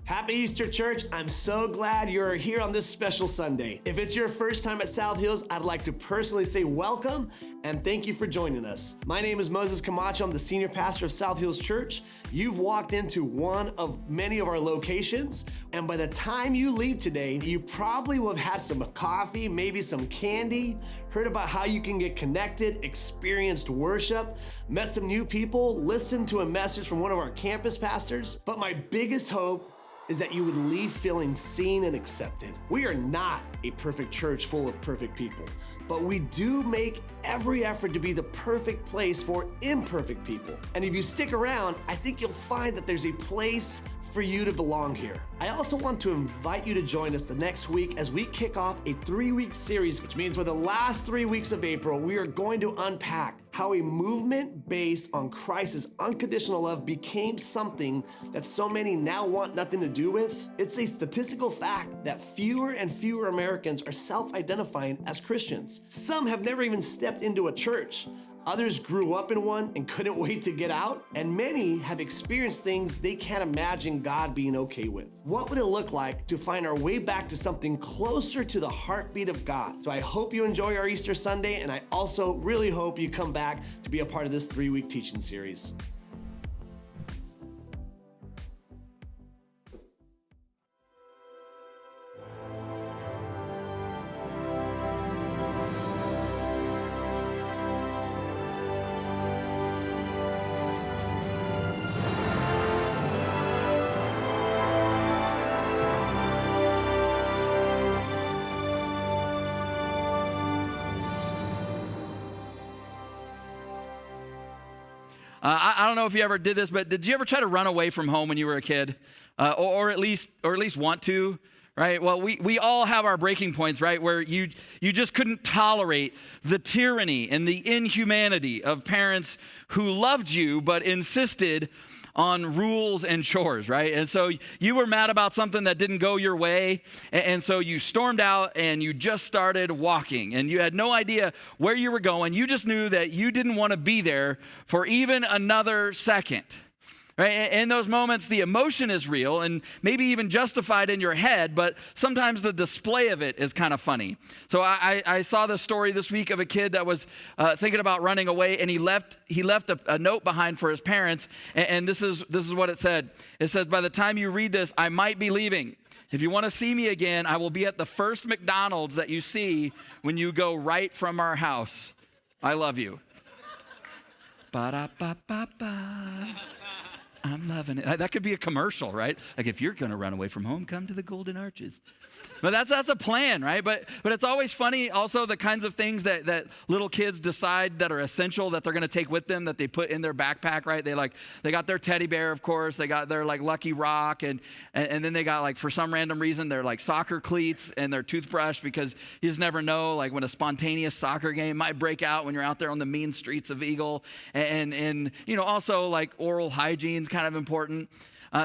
Happy Easter, church. I'm so glad you're here on this special Sunday. If it's your first time at South Hills, I'd like to personally say welcome and thank you for joining us. My name is Moses Camacho. I'm the senior pastor of South Hills Church. You've walked into one of many of our locations, and by the time you leave today, you probably will have had some coffee, maybe some candy, heard about how you can get connected, experienced worship, met some new people, listened to a message from one of our campus pastors. But my biggest hope is that you would leave feeling seen and accepted. We are not a perfect church full of perfect people, but we do make every effort to be the perfect place for imperfect people. And if you stick around, I think you'll find that there's a place for you to belong here. I also want to invite you to join us the next week as we kick off a 3-week series, which means for the last 3 weeks of April, we are going to unpack how a movement based on Christ's unconditional love became something that so many now want nothing to do with. It's a statistical fact that fewer and fewer Americans are self-identifying as Christians. Some have never even stepped into a church. Others grew up in one and couldn't wait to get out, and many have experienced things they can't imagine God being okay with. What would it look like to find our way back to something closer to the heartbeat of God? So I hope you enjoy our Easter Sunday, and I also really hope you come back to be a part of this 3-week teaching series. I don't know if you ever did this, but did you ever try to run away from home when you were a kid, or at least want to? Right? Well, we all have our breaking points, right? Where you just couldn't tolerate the tyranny and the inhumanity of parents who loved you but insisted on rules and chores, right? And so you were mad about something that didn't go your way, and so you stormed out and you just started walking, and you had no idea where you were going. You just knew that you didn't want to be there for even another second. Right? In those moments, the emotion is real and maybe even justified in your head, but sometimes the display of it is kind of funny. So I saw the story this week of a kid that was thinking about running away, and he left a note behind for his parents, and this is what it said. It says, "By the time you read this, I might be leaving. If you want to see me again, I will be at the first McDonald's that you see when you go right from our house. I love you." Ba-da-ba-ba-ba. I'm loving it. That could be a commercial, right? Like, if you're going to run away from home, come to the Golden Arches. But that's a plan, right? But it's always funny also the kinds of things that little kids decide that are essential that they're going to take with them, that they put in their backpack, right? They got their teddy bear, of course. They got their Lucky Rock, and then they got for some random reason their soccer cleats and their toothbrush, because you just never know when a spontaneous soccer game might break out when you're out there on the mean streets of Eagle, and also oral hygiene is kind of important.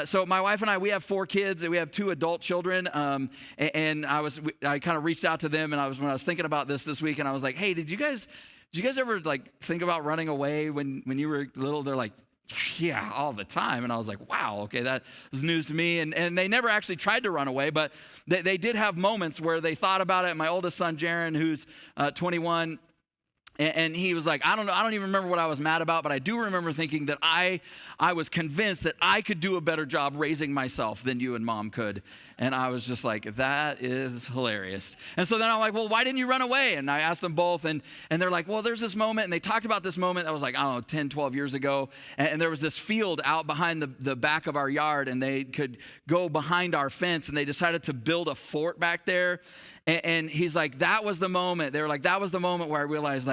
So my wife and I, we have 4 kids, and we have 2 adult children, and I kind of reached out to them, and when I was thinking about this week, and I was like, hey, did you guys ever think about running away when you were little? They're like, yeah, all the time. And I was like, wow, okay, that was news to me. And they never actually tried to run away, but they did have moments where they thought about it. My oldest son, Jaron, who's 21, and he was like, I don't even remember what I was mad about, but I do remember thinking that I was convinced that I could do a better job raising myself than you and Mom could. And I was just like, that is hilarious. And so then I'm like, well, why didn't you run away? And I asked them both, and they're like, well, there's this moment, and they talked about this moment that was 10, 12 years ago, and there was this field out behind the back of our yard, and they could go behind our fence, and they decided to build a fort back there. And he's like, that was the moment. They were like, that was the moment where I realized,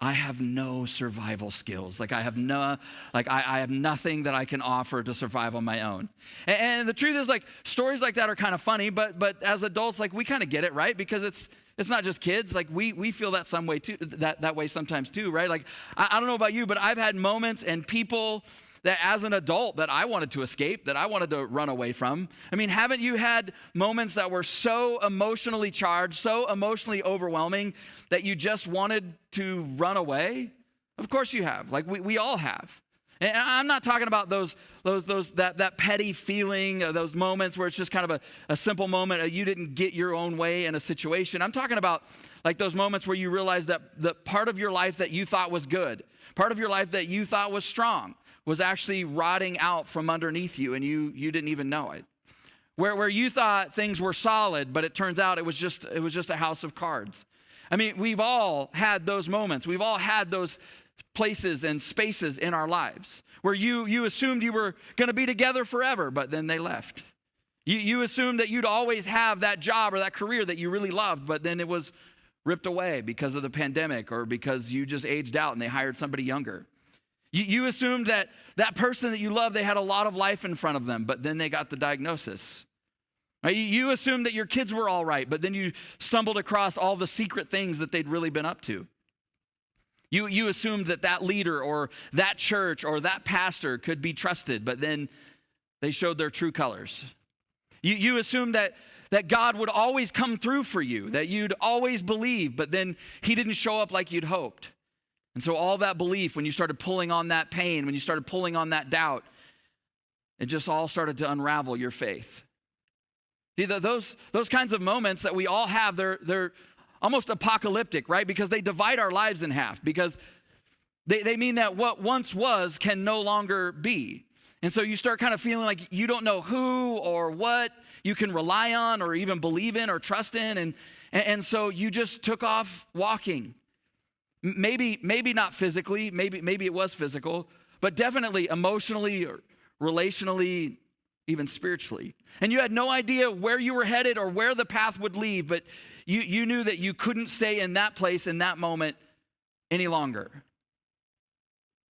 I have no survival skills. I have nothing that I can offer to survive on my own. And the truth is, stories like that are kind of funny, but as adults, we kind of get it, right? Because it's not just kids. We feel that some way too, that way sometimes too, right? I don't know about you, but I've had moments and people that as an adult that I wanted to escape, that I wanted to run away from. I mean, haven't you had moments that were so emotionally charged, so emotionally overwhelming that you just wanted to run away? Of course you have. We all have. And I'm not talking about that petty feeling, those moments where it's just kind of a simple moment, you didn't get your own way in a situation. I'm talking about like those moments where you realize that the part of your life that you thought was good, part of your life that you thought was strong, was actually rotting out from underneath you, and you didn't even know it. Where you thought things were solid, but it turns out it was just a house of cards. I mean, we've all had those moments. We've all had those places and spaces in our lives where you assumed you were going to be together forever, but then they left. You assumed that you'd always have that job or that career that you really loved, but then it was ripped away because of the pandemic or because you just aged out and they hired somebody younger. You assumed that person that you loved, they had a lot of life in front of them, but then they got the diagnosis. Right? You assumed that your kids were all right, but then you stumbled across all the secret things that they'd really been up to. You assumed that leader or that church or that pastor could be trusted, but then they showed their true colors. You assumed that God would always come through for you, that you'd always believe, but then he didn't show up like you'd hoped. And so all that belief, when you started pulling on that pain, when you started pulling on that doubt, it just all started to unravel your faith. See, those kinds of moments that we all have, they're almost apocalyptic, right? Because they divide our lives in half, because they mean that what once was can no longer be. And so you start kind of feeling like you don't know who or what you can rely on or even believe in or trust in. And so you just took off walking. Maybe not physically, maybe it was physical, but definitely emotionally or relationally, even spiritually. And you had no idea where you were headed or where the path would lead, but you knew that you couldn't stay in that place in that moment any longer.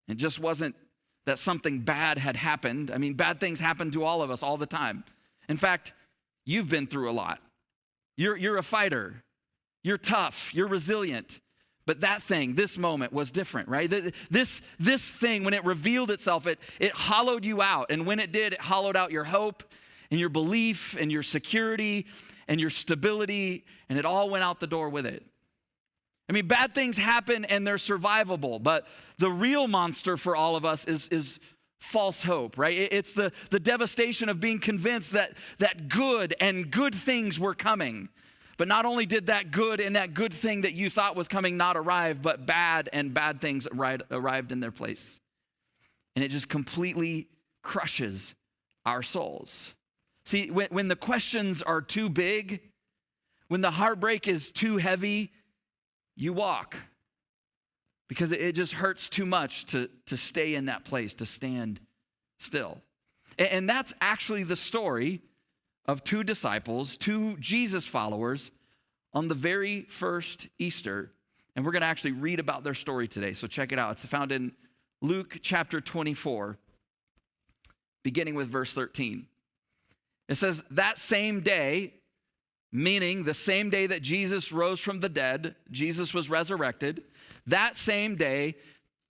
It just wasn't that something bad had happened. I mean, bad things happen to all of us all the time. In fact, you've been through a lot. You're a fighter. You're tough. You're resilient. But that thing, this moment was different, right? This thing, when it revealed itself, it hollowed you out. And when it did, it hollowed out your hope and your belief and your security and your stability, and it all went out the door with it. I mean, bad things happen and they're survivable, but the real monster for all of us is false hope, right? It's the devastation of being convinced that good things were coming. But not only did that good and that good thing that you thought was coming not arrive, but bad things arrived in their place. And it just completely crushes our souls. See, when the questions are too big, when the heartbreak is too heavy, you walk. Because it just hurts too much to stay in that place, to stand still. And that's actually the story of two disciples, two Jesus followers on the very first Easter. And we're going to actually read about their story today. So check it out. It's found in Luke chapter 24, beginning with verse 13. It says, that same day, meaning the same day that Jesus rose from the dead, Jesus was resurrected, that same day,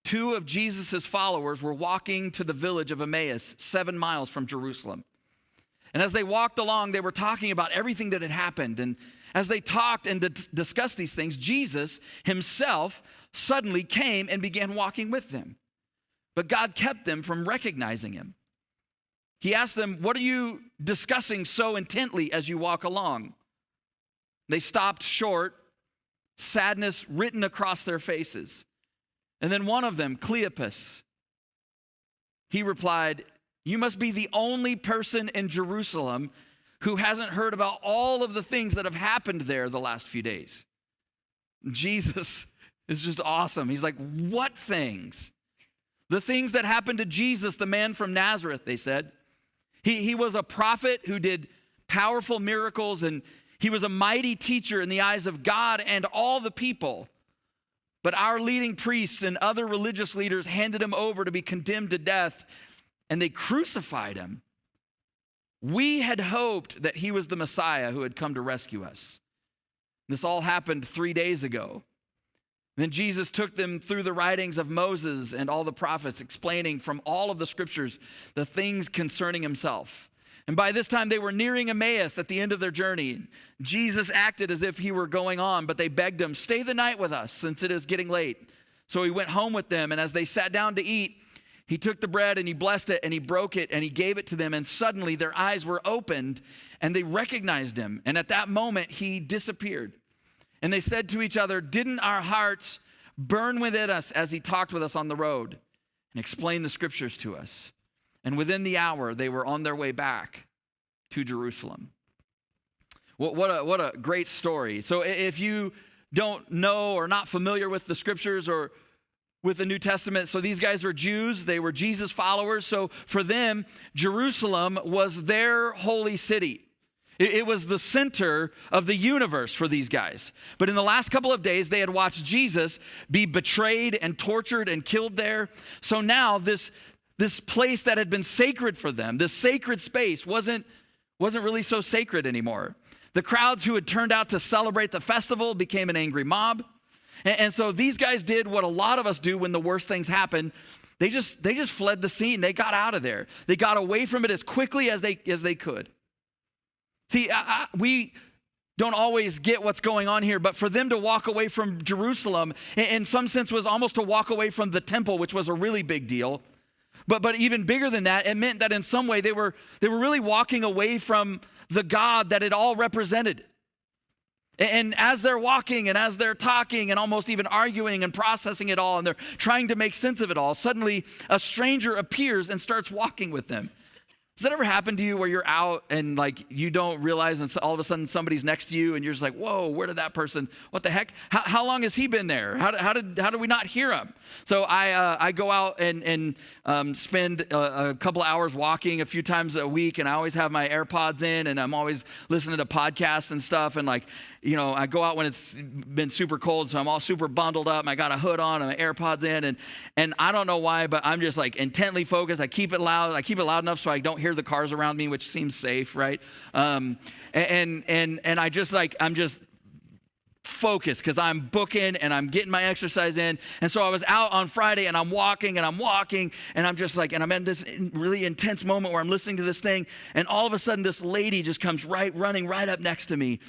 two of Jesus' followers were walking to the village of Emmaus, 7 miles from Jerusalem. And as they walked along, they were talking about everything that had happened. And as they talked and discussed these things, Jesus himself suddenly came and began walking with them. But God kept them from recognizing him. He asked them, what are you discussing so intently as you walk along? They stopped short, sadness written across their faces. And then one of them, Cleopas, he replied, you must be the only person in Jerusalem who hasn't heard about all of the things that have happened there the last few days. Jesus is just awesome. He's like, what things? The things that happened to Jesus, the man from Nazareth, they said. He was a prophet who did powerful miracles, and he was a mighty teacher in the eyes of God and all the people. But our leading priests and other religious leaders handed him over to be condemned to death, and they crucified him. We had hoped that he was the Messiah who had come to rescue us. This all happened 3 days ago. Then Jesus took them through the writings of Moses and all the prophets, explaining from all of the scriptures the things concerning himself. And by this time they were nearing Emmaus at the end of their journey. Jesus acted as if he were going on, but they begged him, stay the night with us since it is getting late. So he went home with them, and as they sat down to eat, He took the bread and he blessed it and he broke it and he gave it to them, and suddenly their eyes were opened and they recognized him. And at that moment, he disappeared. And they said to each other, "Didn't our hearts burn within us as he talked with us on the road and explained the scriptures to us?" And within the hour, they were on their way back to Jerusalem. What a great story. So if you don't know or not familiar with the scriptures or with the New Testament, so these guys are Jews. They were Jesus followers. So for them, Jerusalem was their holy city. It was the center of the universe for these guys. But in the last couple of days, they had watched Jesus be betrayed and tortured and killed there. So now this place that had been sacred for them, this sacred space, wasn't really so sacred anymore. The crowds who had turned out to celebrate the festival became an angry mob. And so these guys did what a lot of us do when the worst things happen. They just fled the scene. They got out of there. They got away from it as quickly as they could. See, we don't always get what's going on here, but for them to walk away from Jerusalem, in some sense, was almost to walk away from the temple, which was a really big deal. But even bigger than that, it meant that in some way they were really walking away from the God that it all represented. And as they're walking and as they're talking and almost even arguing and processing it all, and they're trying to make sense of it all, suddenly a stranger appears and starts walking with them. Does that ever happen to you where you're out and like you don't realize and all of a sudden somebody's next to you and you're just like, whoa, where did that person, what the heck? How long has he been there? How did we not hear him? So I go out and spend a couple of hours walking a few times a week, and I always have my AirPods in and I'm always listening to podcasts and stuff, and like, you know, I go out when it's been super cold, so I'm all super bundled up and I got a hood on and my AirPods in, and I don't know why, but I'm just like intently focused. I keep it loud enough so I don't hear the cars around me, which seems safe, right? And I just like, I'm just focused because I'm booking and I'm getting my exercise in. And so I was out on Friday and I'm walking and I'm just like, and I'm in this really intense moment where I'm listening to this thing, and all of a sudden this lady just comes running right up next to me.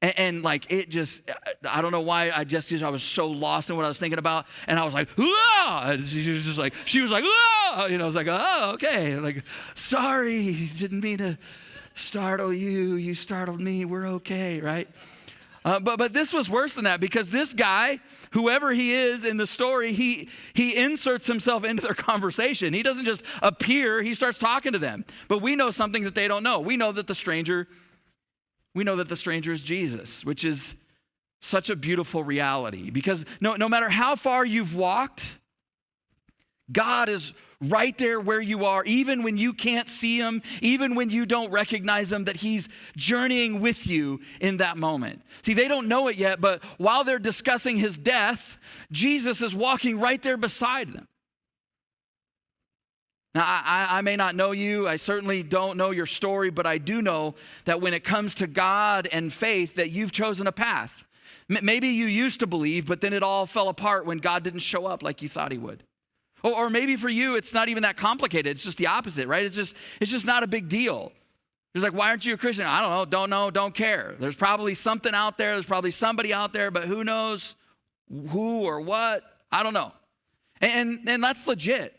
And like, it just, I don't know why, I was so lost in what I was thinking about. And I was like, ah! And she was like, ah! You know, I was like, oh, okay. Like, sorry, didn't mean to startle you. You startled me. We're okay, right? But this was worse than that, because this guy, whoever he is in the story, he inserts himself into their conversation. He doesn't just appear, he starts talking to them. But we know something that they don't know. We know that the stranger is Jesus, which is such a beautiful reality, because no matter how far you've walked, God is right there where you are, even when you can't see him, even when you don't recognize him, that he's journeying with you in that moment. See, they don't know it yet, but while they're discussing his death, Jesus is walking right there beside them. Now, I may not know you. I certainly don't know your story, but I do know that when it comes to God and faith, that you've chosen a path. Maybe you used to believe, but then it all fell apart when God didn't show up like you thought he would. Or maybe for you, it's not even that complicated. It's just the opposite, right? It's just not a big deal. It's like, why aren't you a Christian? I don't know, don't care. There's probably something out there. There's probably somebody out there, but who knows who or what? I don't know. And that's legit.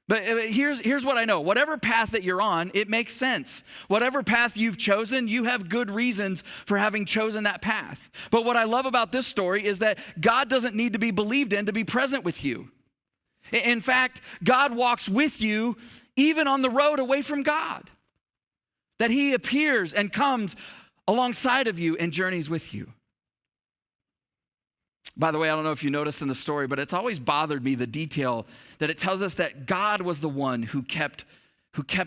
But here's what I know. Whatever path that you're on, it makes sense. Whatever path you've chosen, you have good reasons for having chosen that path. But what I love about this story is that God doesn't need to be believed in to be present with you. In fact, God walks with you even on the road away from God. That he appears and comes alongside of you and journeys with you. By the way, I don't know if you noticed in the story, but it's always bothered me, the detail that it tells us that God was the one who kept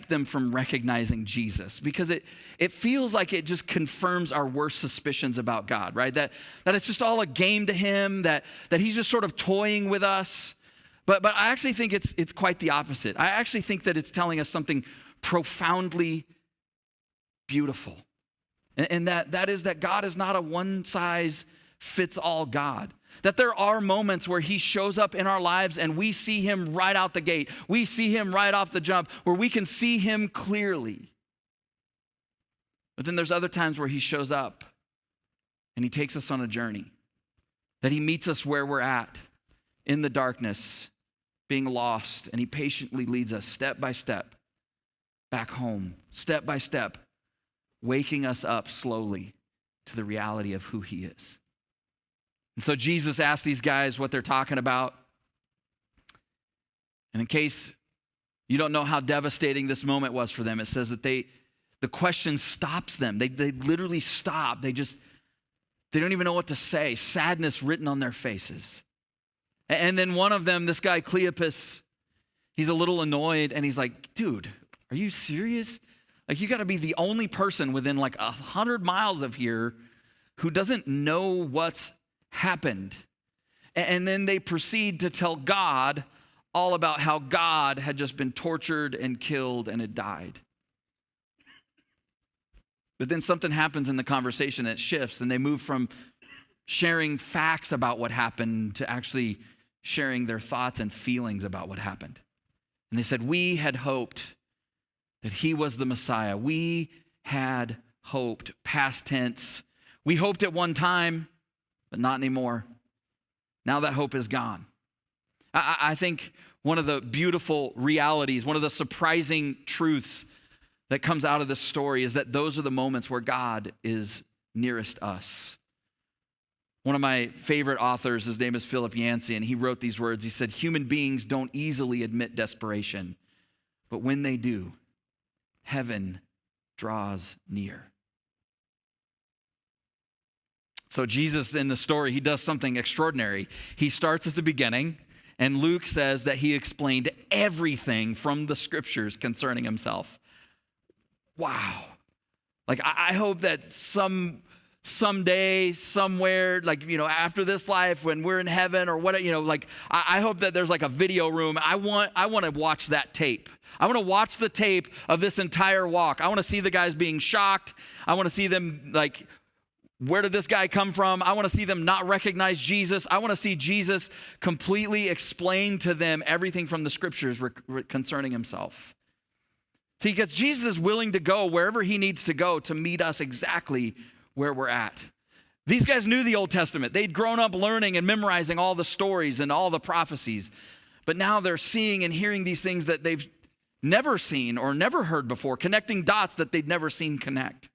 them from recognizing Jesus, because it feels like it just confirms our worst suspicions about God, right? That it's just all a game to him, that he's just sort of toying with us. But I actually think it's quite the opposite. I actually think that it's telling us something profoundly beautiful. And that is that God is not a one-size-fits-all God. That there are moments where he shows up in our lives and we see him right out the gate. We see him right off the jump, where we can see him clearly. But then there's other times where he shows up and he takes us on a journey. That he meets us where we're at, in the darkness, being lost, and he patiently leads us step by step back home, step by step, waking us up slowly to the reality of who he is. And so Jesus asked these guys what they're talking about. And in case you don't know how devastating this moment was for them, it says that the question stops them. They literally stop. They don't even know what to say. Sadness written on their faces. And then one of them, this guy Cleopas, he's a little annoyed and he's like, dude, are you serious? Like, you got to be the only person within like 100 miles of here who doesn't know what's happened. And then they proceed to tell God all about how God had just been tortured and killed and had died. But then something happens in the conversation that shifts, and they move from sharing facts about what happened to actually sharing their thoughts and feelings about what happened. And they said, we had hoped that he was the Messiah. We had hoped, past tense. We hoped at one time, but not anymore. Now that hope is gone. I think one of the beautiful realities, one of the surprising truths that comes out of this story is that those are the moments where God is nearest us. One of my favorite authors, his name is Philip Yancey, and he wrote these words. He said, human beings don't easily admit desperation, but when they do, heaven draws near. So Jesus in the story, he does something extraordinary. He starts at the beginning, and Luke says that he explained everything from the scriptures concerning himself. Wow. Like, I hope that someday, somewhere, like, after this life, when we're in heaven or what, I hope that there's like a video room. I want to watch that tape. I want to watch the tape of this entire walk. I want to see the guys being shocked. I want to see them like, where did this guy come from? I want to see them not recognize Jesus. I want to see Jesus completely explain to them everything from the scriptures concerning himself. See, because Jesus is willing to go wherever he needs to go to meet us exactly where we're at. These guys knew the Old Testament. They'd grown up learning and memorizing all the stories and all the prophecies. But now they're seeing and hearing these things that they've never seen or never heard before, connecting dots that they'd never seen connect.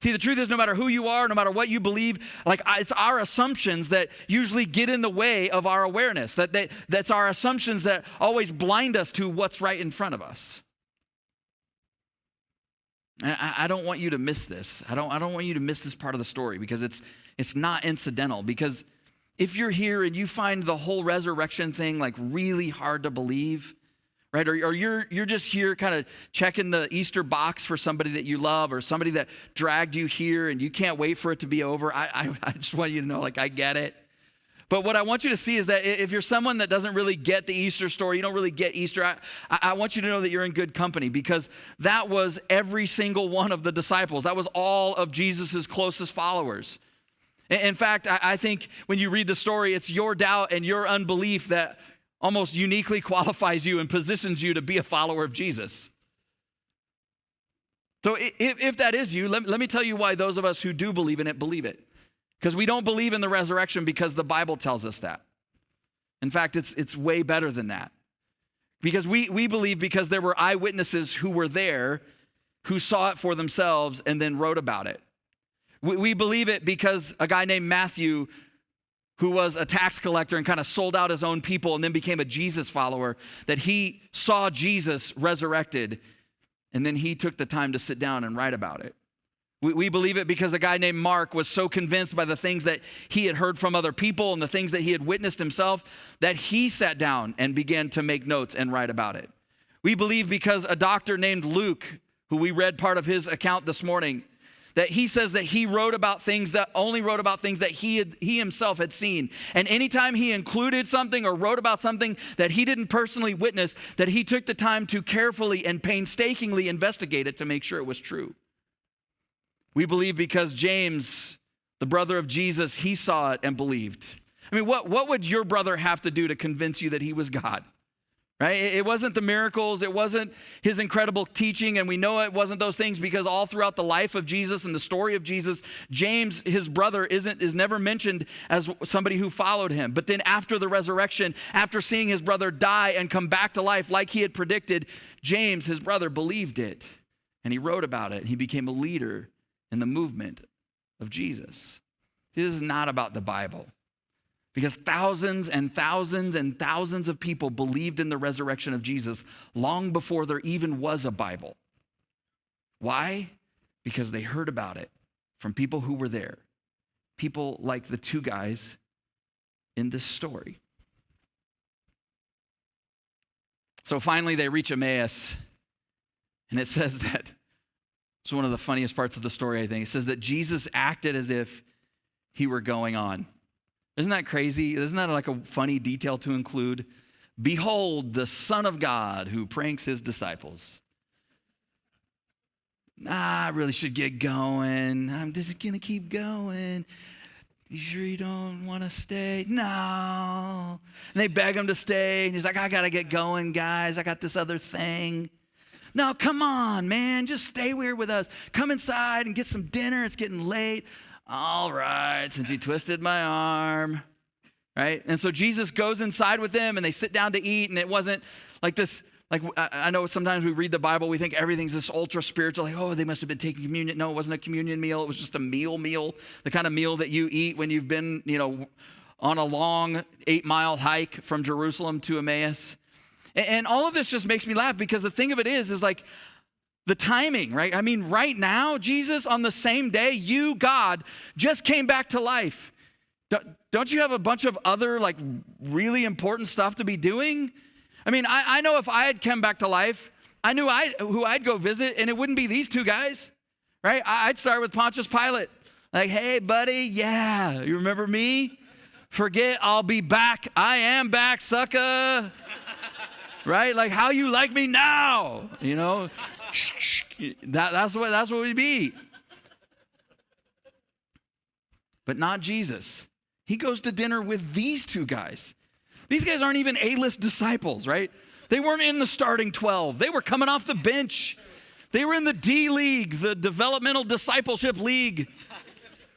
See, the truth is, no matter who you are, no matter what you believe, it's our assumptions that usually get in the way of our awareness. That's our assumptions that always blind us to what's right in front of us. I don't want you to miss this. I don't want you to miss this part of the story because it's not incidental. Because if you're here and you find the whole resurrection thing like really hard to believe, right? Or you're just here kind of checking the Easter box for somebody that you love or somebody that dragged you here and you can't wait for it to be over. I just want you to know, I get it. But what I want you to see is that if you're someone that doesn't really get the Easter story, you don't really get Easter, I want you to know that you're in good company because that was every single one of the disciples. That was all of Jesus's closest followers. In fact, I think when you read the story, it's your doubt and your unbelief that almost uniquely qualifies you and positions you to be a follower of Jesus. So if that is you, let me tell you why those of us who do believe in it believe it. Because we don't believe in the resurrection because the Bible tells us that. In fact, it's way better than that. Because we believe because there were eyewitnesses who were there, who saw it for themselves and then wrote about it. We believe it because a guy named Matthew, who was a tax collector and kind of sold out his own people and then became a Jesus follower, that he saw Jesus resurrected and then he took the time to sit down and write about it. We believe it because a guy named Mark was so convinced by the things that he had heard from other people and the things that he had witnessed himself that he sat down and began to make notes and write about it. We believe because a doctor named Luke, who we read part of his account this morning, that he says that he wrote about things that he himself had seen. And anytime he included something or wrote about something that he didn't personally witness, that he took the time to carefully and painstakingly investigate it to make sure it was true. We believe because James, the brother of Jesus, he saw it and believed. I mean, what would your brother have to do to convince you that he was God? right? It wasn't the miracles. It wasn't his incredible teaching. And we know it wasn't those things because all throughout the life of Jesus and the story of Jesus, James, his brother, is never mentioned as somebody who followed him. But then after the resurrection, after seeing his brother die and come back to life like he had predicted, James, his brother, believed it. And he wrote about it. He became a leader in the movement of Jesus. This is not about the Bible. Because thousands and thousands and thousands of people believed in the resurrection of Jesus long before there even was a Bible. Why? Because they heard about it from people who were there. People like the two guys in this story. So finally they reach Emmaus, and it says that, it's one of the funniest parts of the story, I think. It says that Jesus acted as if he were going on. Isn't that crazy? Isn't that like a funny detail to include? Behold, the Son of God who pranks his disciples. I really should get going. I'm just going to keep going. You sure you don't want to stay? No. And they beg him to stay. And he's like, I got to get going, guys. I got this other thing. No, come on, man. Just stay here with us. Come inside and get some dinner. It's getting late. All right, since you twisted my arm, right? And so Jesus goes inside with them and they sit down to eat, and it wasn't like this, like I know sometimes we read the Bible, we think everything's this ultra spiritual, like, oh, they must have been taking communion. No, it wasn't a communion meal. It was just a meal, the kind of meal that you eat when you've been, on a long 8-mile hike from Jerusalem to Emmaus. And all of this just makes me laugh because the thing of it is like, the timing, right? I mean, right now, Jesus, on the same day, you, God, just came back to life. Don't you have a bunch of other, like, really important stuff to be doing? I mean, I know if I had come back to life, I knew who I'd go visit, and it wouldn't be these two guys, right? I'd start with Pontius Pilate. Like, hey, buddy, yeah, you remember me? Forget, I'll be back. I am back, sucker. Right? Like, how you like me now? That's what we'd be. But not Jesus. He goes to dinner with these two guys. These guys aren't even A-list disciples, right? They weren't in the starting 12. They were coming off the bench. They were in the D League, the Developmental Discipleship League.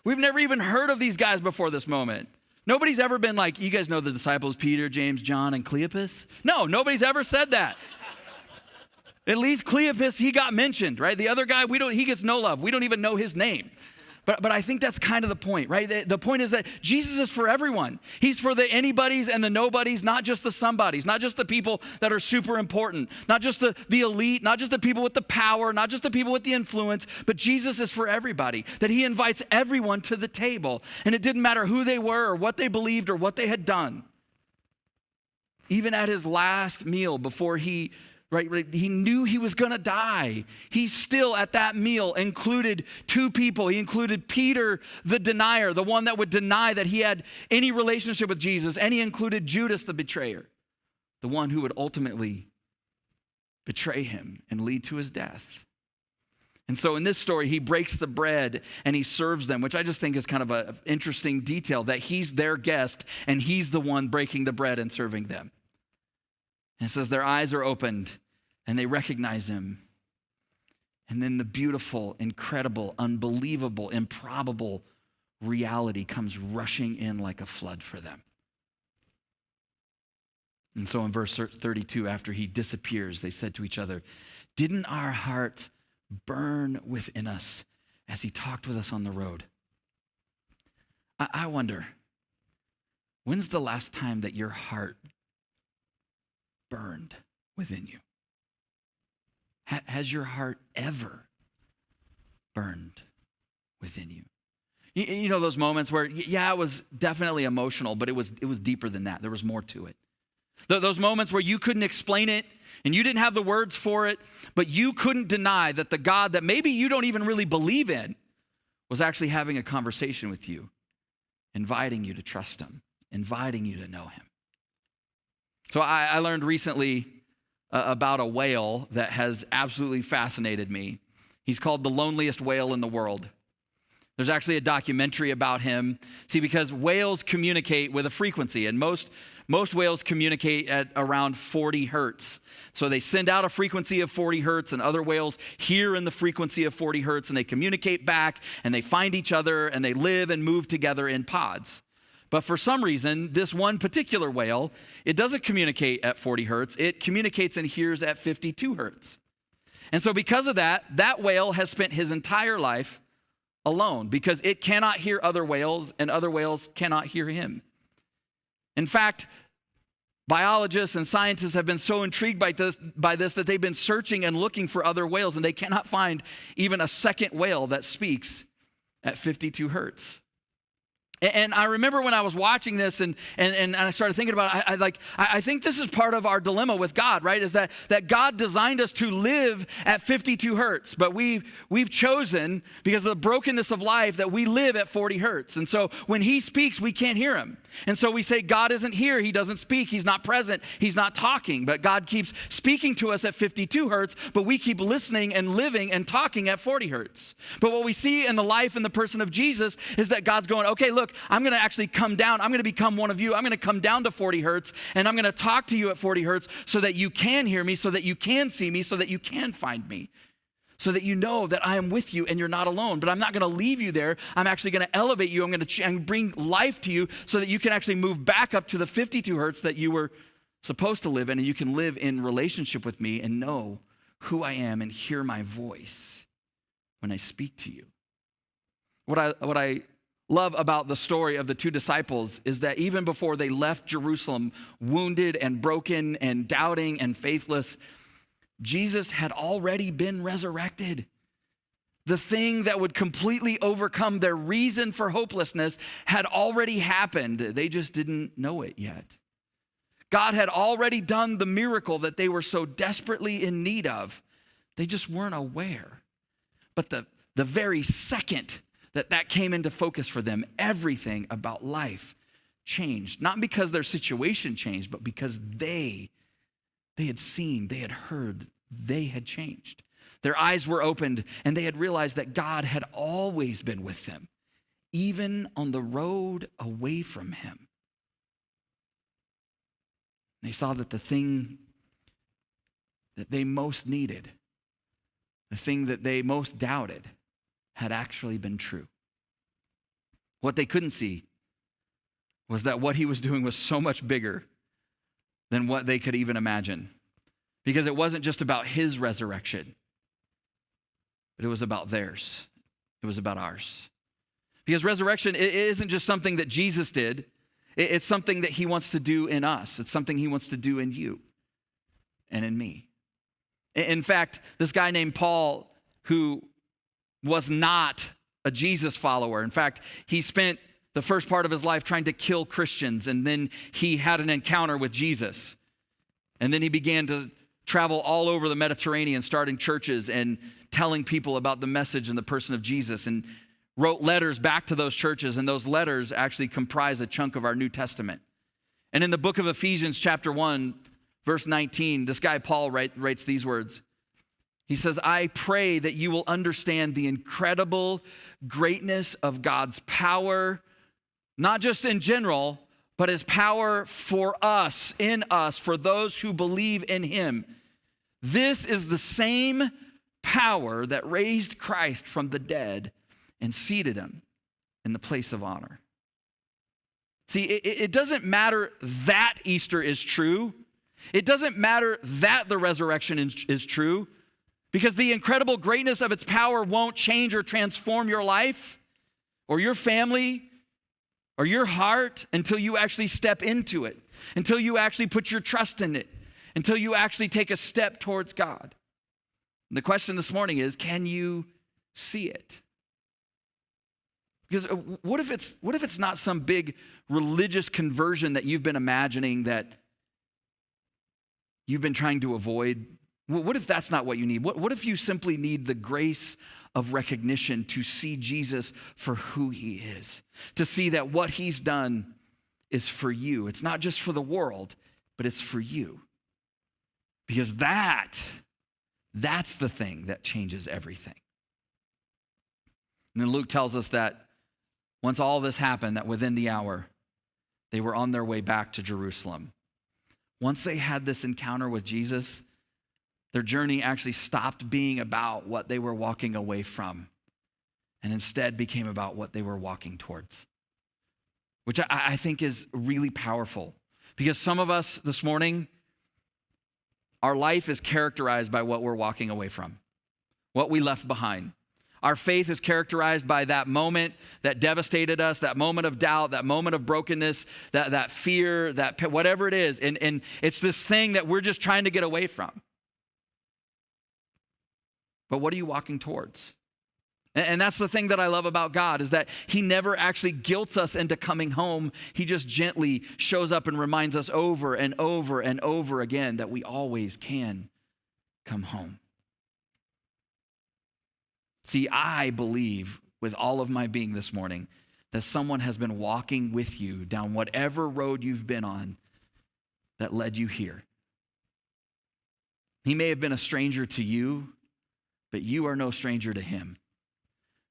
We've never even heard of these guys before this moment. Nobody's ever been like, you guys know the disciples, Peter, James, John, and Cleopas? No, nobody's ever said that. At least Cleopas, he got mentioned, right? The other guy, he gets no love. We don't even know his name. But I think that's kind of the point, right? The point is that Jesus is for everyone. He's for the anybodies and the nobodies, not just the somebodies, not just the people that are super important, not just the elite, not just the people with the power, not just the people with the influence, but Jesus is for everybody, that he invites everyone to the table. And it didn't matter who they were or what they believed or what they had done. Even at his last meal before he knew he was going to die. He still, at that meal, included two people. He included Peter, the denier, the one that would deny that he had any relationship with Jesus. And he included Judas, the betrayer, the one who would ultimately betray him and lead to his death. And so in this story, he breaks the bread and he serves them, which I just think is kind of an interesting detail, that he's their guest and he's the one breaking the bread and serving them. And it says their eyes are opened and they recognize him. And then the beautiful, incredible, unbelievable, improbable reality comes rushing in like a flood for them. And so in verse 32, after he disappears, they said to each other, didn't our hearts burn within us as he talked with us on the road? I wonder, when's the last time that your heart burned within you? Has your heart ever burned within you? You know those moments where, yeah, it was definitely emotional, but it was deeper than that. There was more to it. Those moments where you couldn't explain it and you didn't have the words for it, but you couldn't deny that the God that maybe you don't even really believe in was actually having a conversation with you, inviting you to trust him, inviting you to know him. So I learned recently about a whale that has absolutely fascinated me. He's called the loneliest whale in the world. There's actually a documentary about him. See, because whales communicate with a frequency, and most whales communicate at around 40 hertz. So they send out a frequency of 40 hertz, and other whales hear in the frequency of 40 hertz, and they communicate back, and they find each other, and they live and move together in pods. But for some reason, this one particular whale, it doesn't communicate at 40 hertz. It communicates and hears at 52 hertz. And so because of that, that whale has spent his entire life alone because it cannot hear other whales and other whales cannot hear him. In fact, biologists and scientists have been so intrigued by this that they've been searching and looking for other whales, and they cannot find even a second whale that speaks at 52 hertz. And I remember when I was watching this and I started thinking about it, I think this is part of our dilemma with God, right? Is that God designed us to live at 52 hertz, but we've chosen, because of the brokenness of life, that we live at 40 hertz. And so when he speaks, we can't hear him. And so we say, God isn't here, he doesn't speak, he's not present, he's not talking. But God keeps speaking to us at 52 hertz, but we keep listening and living and talking at 40 hertz. But what we see in the life and the person of Jesus is that God's going, okay, look, I'm going to actually come down. I'm going to become one of you. I'm going to come down to 40 hertz, and I'm going to talk to you at 40 hertz so that you can hear me, so that you can see me, so that you can find me, so that you know that I am with you and you're not alone. But I'm not going to leave you there. I'm actually going to elevate you. I'm going to bring life to you so that you can actually move back up to the 52 hertz that you were supposed to live in, and you can live in relationship with me and know who I am and hear my voice when I speak to you. What I love about the story of the two disciples is that even before they left Jerusalem, wounded and broken and doubting and faithless, Jesus had already been resurrected. The thing that would completely overcome their reason for hopelessness had already happened. They just didn't know it yet. God had already done the miracle that they were so desperately in need of. They just weren't aware. But the very second that came into focus for them, everything about life changed. Not because their situation changed, but because they had seen, they had heard, they had changed. Their eyes were opened, and they had realized that God had always been with them, even on the road away from him. They saw that the thing that they most needed, the thing that they most doubted, had actually been true. What they couldn't see was that what he was doing was so much bigger than what they could even imagine. Because it wasn't just about his resurrection, but it was about theirs. It was about ours. Because resurrection, it isn't just something that Jesus did. It's something that he wants to do in us. It's something he wants to do in you and in me. In fact, this guy named Paul, who was not a Jesus follower. In fact, he spent the first part of his life trying to kill Christians, and then he had an encounter with Jesus. And then he began to travel all over the Mediterranean, starting churches and telling people about the message and the person of Jesus, and wrote letters back to those churches, and those letters actually comprise a chunk of our New Testament. And in the book of Ephesians chapter 1, verse 19, this guy Paul writes these words. He says, I pray that you will understand the incredible greatness of God's power, not just in general, but his power for us, in us, for those who believe in him. This is the same power that raised Christ from the dead and seated him in the place of honor. See, it doesn't matter that Easter is true. It doesn't matter that the resurrection is true, because the incredible greatness of its power won't change or transform your life or your family or your heart until you actually step into it, until you actually put your trust in it, until you actually take a step towards God. And the question this morning is, can you see it? Because what if it's not some big religious conversion that you've been imagining, that you've been trying to avoid? What if that's not what you need? What if you simply need the grace of recognition to see Jesus for who he is, to see that what he's done is for you. It's not just for the world, but it's for you. Because that's the thing that changes everything. And then Luke tells us that once all this happened, that within the hour, they were on their way back to Jerusalem. Once they had this encounter with Jesus, their journey actually stopped being about what they were walking away from and instead became about what they were walking towards, which I think is really powerful because some of us this morning, our life is characterized by what we're walking away from, what we left behind. Our faith is characterized by that moment that devastated us, that moment of doubt, that moment of brokenness, that fear, that whatever it is. And it's this thing that we're just trying to get away from. But what are you walking towards? And that's the thing that I love about God is that he never actually guilts us into coming home. He just gently shows up and reminds us over and over and over again that we always can come home. See, I believe with all of my being this morning that someone has been walking with you down whatever road you've been on that led you here. He may have been a stranger to you, but you are no stranger to him.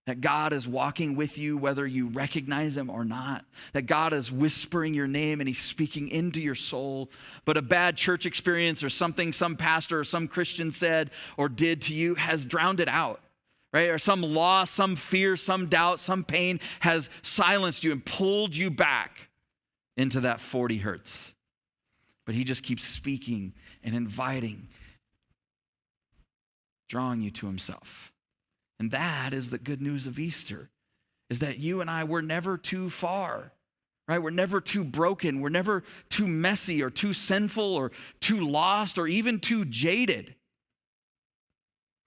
That God is walking with you whether you recognize him or not. That God is whispering your name and he's speaking into your soul. But a bad church experience or something some pastor or some Christian said or did to you has drowned it out. Right? Or some loss, some fear, some doubt, some pain has silenced you and pulled you back into that 40 hertz. But he just keeps speaking and inviting, drawing you to himself. And that is the good news of Easter, is that you and I were never too far, right? We're never too broken. We're never too messy or too sinful or too lost or even too jaded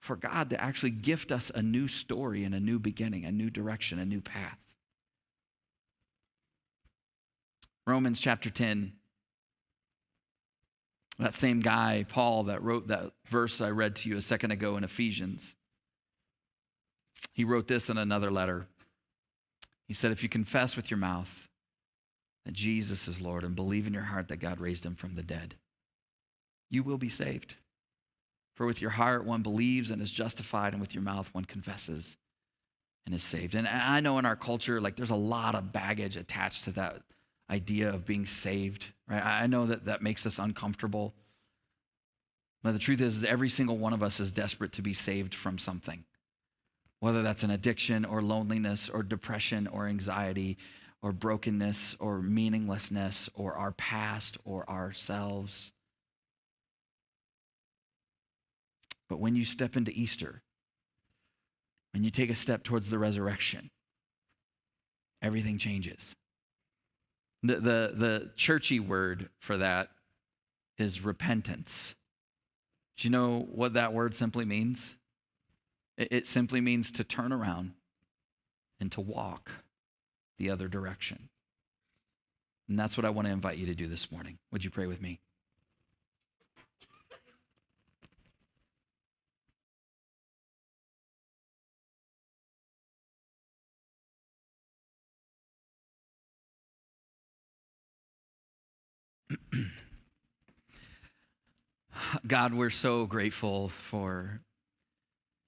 for God to actually gift us a new story and a new beginning, a new direction, a new path. Romans chapter 10, that same guy, Paul, that wrote that verse I read to you a second ago in Ephesians, he wrote this in another letter. He said, if you confess with your mouth that Jesus is Lord and believe in your heart that God raised him from the dead, you will be saved. For with your heart one believes and is justified, and with your mouth one confesses and is saved. And I know in our culture, like there's a lot of baggage attached to that idea of being saved, right? I know that makes us uncomfortable. But the truth is every single one of us is desperate to be saved from something, whether that's an addiction or loneliness or depression or anxiety or brokenness or meaninglessness or our past or ourselves. But when you step into Easter, when you take a step towards the resurrection, everything changes. The churchy word for that is repentance. Do you know what that word simply means? It simply means to turn around and to walk the other direction. And that's what I want to invite you to do this morning. Would you pray with me? God, we're so grateful for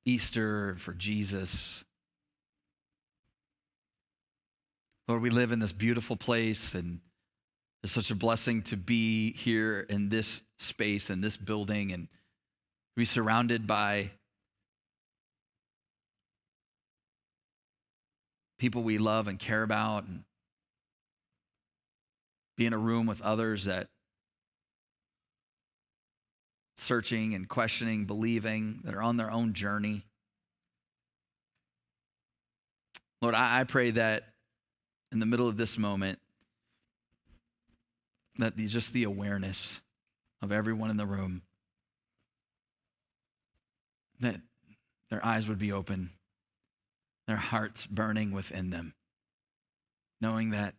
Easter, for Jesus. Lord, we live in this beautiful place, and it's such a blessing to be here in this space, in this building, and be surrounded by people we love and care about, and be in a room with others that searching and questioning, believing, that are on their own journey. Lord, I pray that in the middle of this moment, that just the awareness of everyone in the room, that their eyes would be open, their hearts burning within them, knowing that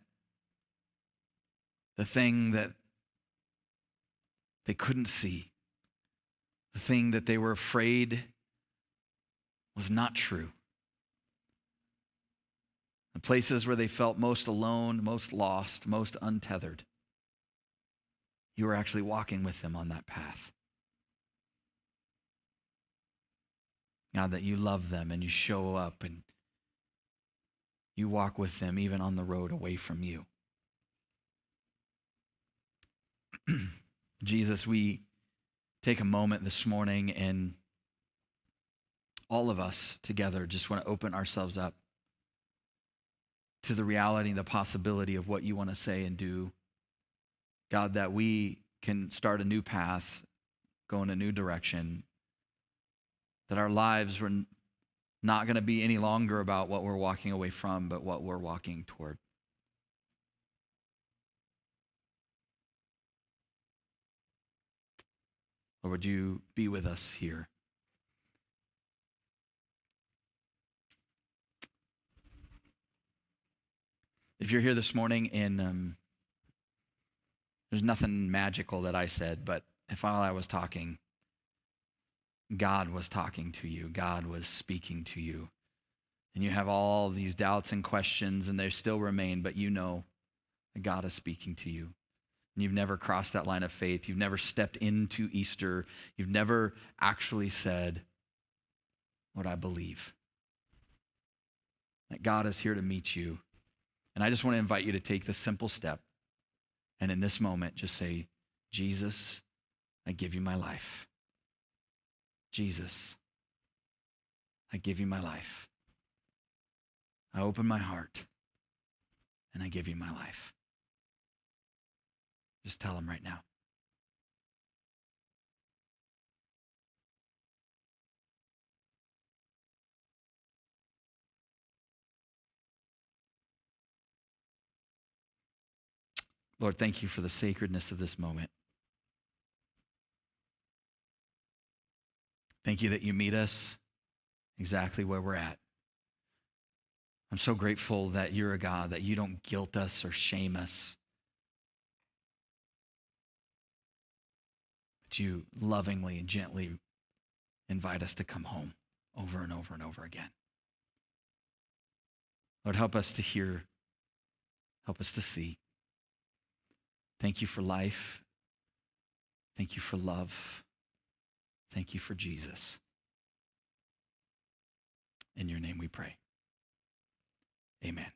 the thing that they couldn't see, the thing that they were afraid was not true. The places where they felt most alone, most lost, most untethered, you were actually walking with them on that path. God, that you love them and you show up and you walk with them even on the road away from you. Jesus, we take a moment this morning and all of us together just want to open ourselves up to the reality and the possibility of what you want to say and do. God, that we can start a new path, go in a new direction, that our lives were not going to be any longer about what we're walking away from, but what we're walking toward. Lord, would you be with us here? If you're here this morning and there's nothing magical that I said, but if while I was talking, God was talking to you, God was speaking to you, and you have all these doubts and questions and they still remain, but you know that God is speaking to you. And you've never crossed that line of faith. You've never stepped into Easter. You've never actually said, Lord, I believe that God is here to meet you. And I just want to invite you to take this simple step. And in this moment, just say, Jesus, I give you my life. Jesus, I give you my life. I open my heart and I give you my life. Just tell him right now. Lord, thank you for the sacredness of this moment. Thank you that you meet us exactly where we're at. I'm so grateful that you're a God, that you don't guilt us or shame us, but you lovingly and gently invite us to come home over and over and over again. Lord, help us to hear, help us to see. Thank you for life. Thank you for love. Thank you for Jesus. In your name we pray. Amen.